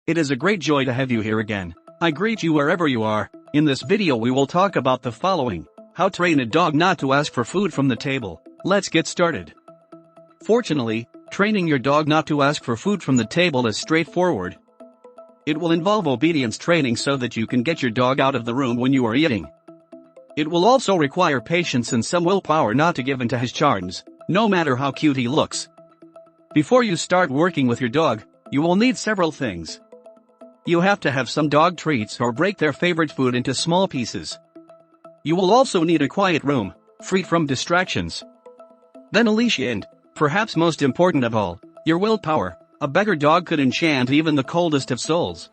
It is a great joy to have you here again. I greet you wherever you are. In this video we will talk about the following: how to train a dog not to ask for food from the table. Let's get started. Fortunately, training your dog not to ask for food from the table is straightforward. It will involve obedience training so that you can get your dog out of the room when you are eating. It will also require patience and some willpower not to give in to his charms, no matter how cute he looks. Before you start working with your dog, you will need several things. You have to have some dog treats or break their favorite food into small pieces. You will also need a quiet room, free from distractions. Then a leash and, perhaps most important of all, your willpower. A beggar dog could enchant even the coldest of souls.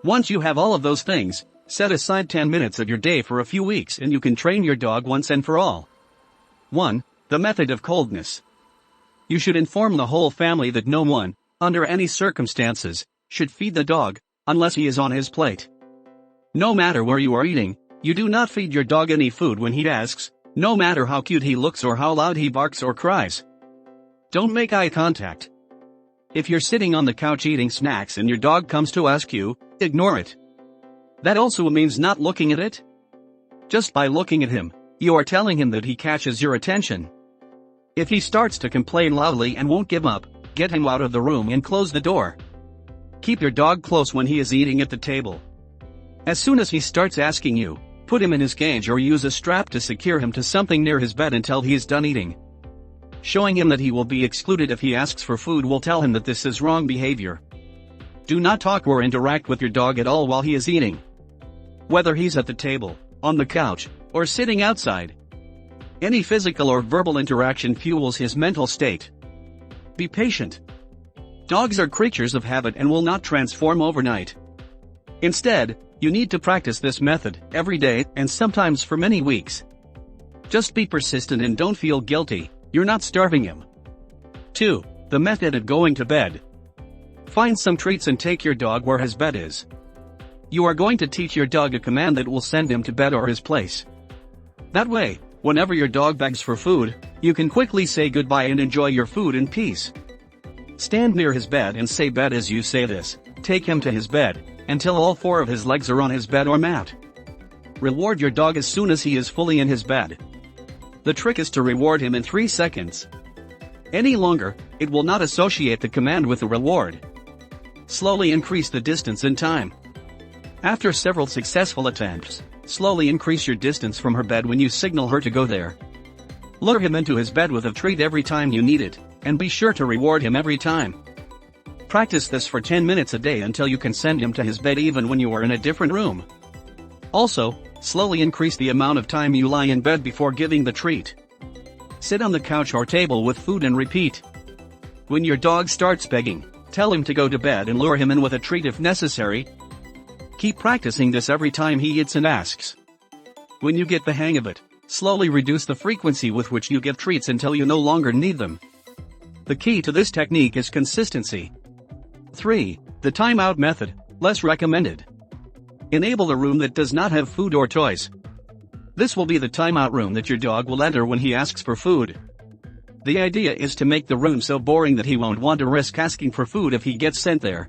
Once you have all of those things, set aside 10 minutes of your day for a few weeks and you can train your dog once and for all. 1. The method of coldness. You should inform the whole family that no one, under any circumstances, should feed the dog, unless he is on his plate. No matter where you are eating, you do not feed your dog any food when he asks, no matter how cute he looks or how loud he barks or cries. Don't make eye contact. If you're sitting on the couch eating snacks and your dog comes to ask you, ignore it. That also means not looking at it. Just by looking at him, you are telling him that he catches your attention. If he starts to complain loudly and won't give up, get him out of the room and close the door. Keep your dog close when he is eating at the table. As soon as he starts asking you, put him in his cage or use a strap to secure him to something near his bed until he is done eating. Showing him that he will be excluded if he asks for food will tell him that this is wrong behavior. Do not talk or interact with your dog at all while he is eating. Whether he's at the table, on the couch, or sitting outside. Any physical or verbal interaction fuels his mental state. Be patient. Dogs are creatures of habit and will not transform overnight. Instead, you need to practice this method every day and sometimes for many weeks. Just be persistent and don't feel guilty. You're not starving him. 2. The method of going to bed. Find some treats and take your dog where his bed is. You are going to teach your dog a command that will send him to bed or his place. That way, whenever your dog begs for food, you can quickly say goodbye and enjoy your food in peace. Stand near his bed and say bed as you say this. Take him to his bed, until all 4 of his legs are on his bed or mat. Reward your dog as soon as he is fully in his bed. The trick is to reward him in 3 seconds. Any longer, it will not associate the command with the reward. Slowly increase the distance and time. After several successful attempts, slowly increase your distance from her bed when you signal her to go there. Lure him into his bed with a treat every time you need it, and be sure to reward him every time. Practice this for 10 minutes a day until you can send him to his bed even when you are in a different room. Also, slowly increase the amount of time you lie in bed before giving the treat. Sit on the couch or table with food and repeat. When your dog starts begging, tell him to go to bed and lure him in with a treat if necessary. Keep practicing this every time he eats and asks. When you get the hang of it, slowly reduce the frequency with which you give treats until you no longer need them. The key to this technique is consistency. 3. The timeout method, less recommended. Enable a room that does not have food or toys. This will be the timeout room that your dog will enter when he asks for food. The idea is to make the room so boring that he won't want to risk asking for food if he gets sent there.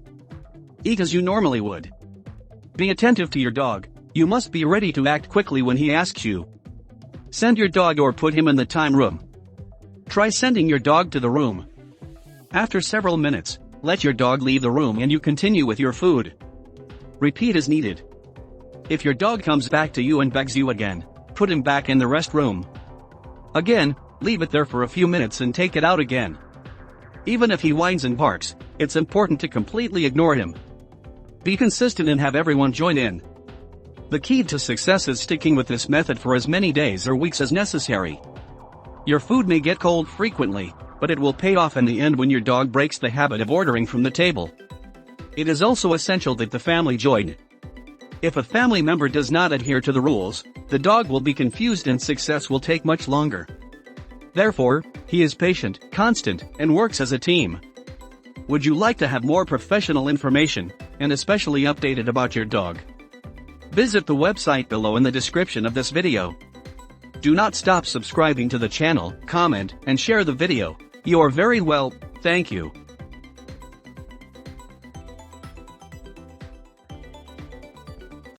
Eat as you normally would. Be attentive to your dog. You must be ready to act quickly when he asks you. Send your dog or put him in the time room. Try sending your dog to the room. After several minutes, let your dog leave the room and you continue with your food. Repeat as needed. If your dog comes back to you and begs you again, put him back in the rest room. Again, leave it there for a few minutes and take it out again. Even if he whines and barks, it's important to completely ignore him. Be consistent and have everyone join in. The key to success is sticking with this method for as many days or weeks as necessary. Your food may get cold frequently, but it will pay off in the end when your dog breaks the habit of ordering from the table. It is also essential that the family join. If a family member does not adhere to the rules, the dog will be confused and success will take much longer. Therefore, he is patient, constant, and works as a team. Would you like to have more professional information, and especially updated about your dog? Visit the website below in the description of this video. Do not stop subscribing to the channel, comment, and share the video. You are very well, thank you.